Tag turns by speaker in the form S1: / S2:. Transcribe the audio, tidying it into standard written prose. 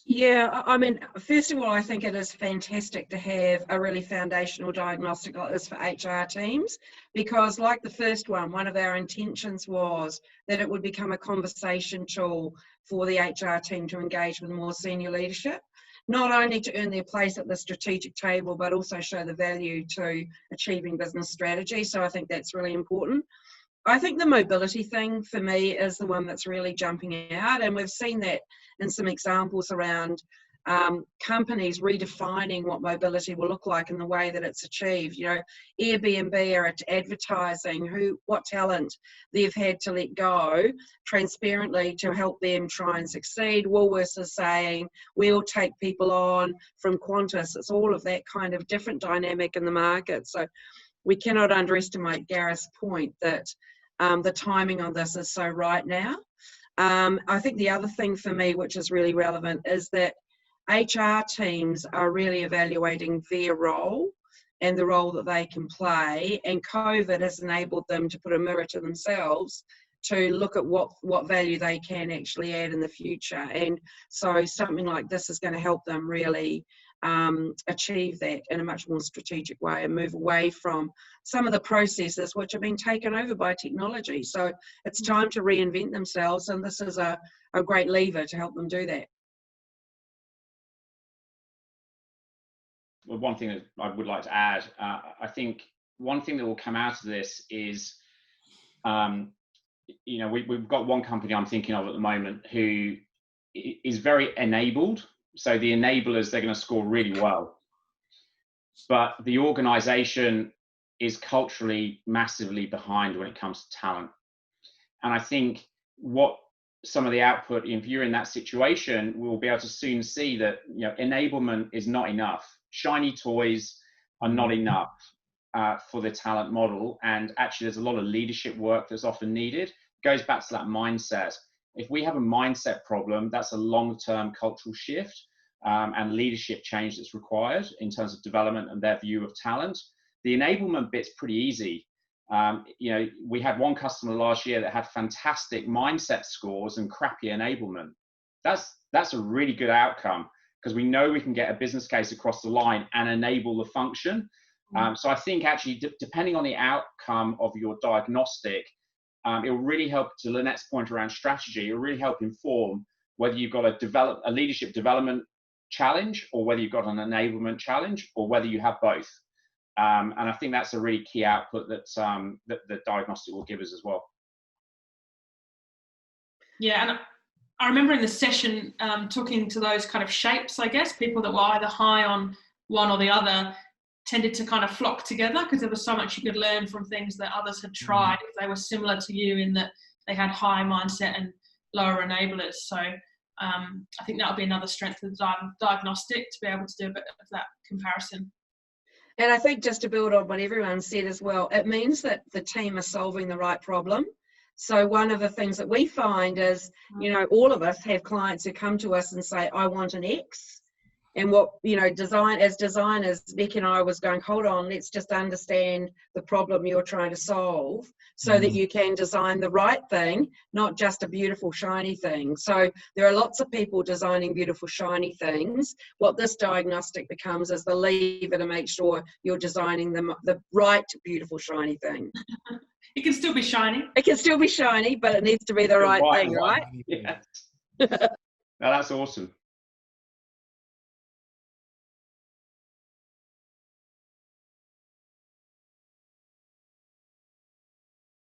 S1: Yeah, I mean, first of all, I think it is fantastic to have a really foundational diagnostic like this for HR teams, because like the first one of our intentions was that it would become a conversation tool for the HR team to engage with more senior leadership, not only to earn their place at the strategic table, but also show the value to achieving business strategy. So I think that's really important. I think the mobility thing for me is the one that's really jumping out, and we've seen that in some examples around companies redefining what mobility will look like in the way that it's achieved. You know, Airbnb are advertising what talent they've had to let go transparently to help them try and succeed. Woolworths is saying we'll take people on from Qantas. It's all of that kind of different dynamic in the market. So we cannot underestimate Gareth's point that the timing on this is so right now. I think the other thing for me, which is really relevant, is that HR teams are really evaluating their role and the role that they can play, and COVID has enabled them to put a mirror to themselves to look at what value they can actually add in the future. And so something like this is going to help them really achieve that in a much more strategic way and move away from some of the processes which have been taken over by technology. So it's time to reinvent themselves, and this is a great lever to help them do that.
S2: Well, one thing that I would like to add, I think one thing that will come out of this is, you know, we've got one company I'm thinking of at the moment who is very enabled. So the enablers, they're going to score really well. But the organization is culturally massively behind when it comes to talent. And I think what some of the output, if you're in that situation, we'll be able to soon see that, you know, enablement is not enough. Shiny toys are not enough for the talent model. And actually, there's a lot of leadership work that's often needed. It goes back to that mindset. If we have a mindset problem, that's a long-term cultural shift and leadership change that's required in terms of development and their view of talent. The enablement bit's pretty easy. You know, we had one customer last year that had fantastic mindset scores and crappy enablement. That's a really good outcome, because we know we can get a business case across the line and enable the function. So I think actually, depending on the outcome of your diagnostic, it will really help, to Lynette's point around strategy, it will really help inform whether you've got a leadership development challenge, or whether you've got an enablement challenge, or whether you have both. And I think that's a really key output that the diagnostic will give us as well.
S3: Yeah, and I remember in the session talking to those kind of shapes, I guess, people that were either high on one or the other tended to kind of flock together because there was so much you could learn from things that others had tried if they were similar to you in that they had high mindset and lower enablers. So I think that would be another strength of the diagnostic, to be able to do a bit of that comparison.
S1: And I think, just to build on what everyone said as well, it means that the team are solving the right problem. So one of the things that we find is, you know, all of us have clients who come to us and say, I want an X. And what, you know, as designers, Becky and I was going, hold on, let's just understand the problem you're trying to solve so that you can design the right thing, not just a beautiful, shiny thing. So there are lots of people designing beautiful, shiny things. What this diagnostic becomes is the lever to make sure you're designing the right, beautiful, shiny thing.
S3: It can still be shiny.
S1: It can still be shiny, but it needs to be the right thing, right?
S2: Yeah. No, that's awesome.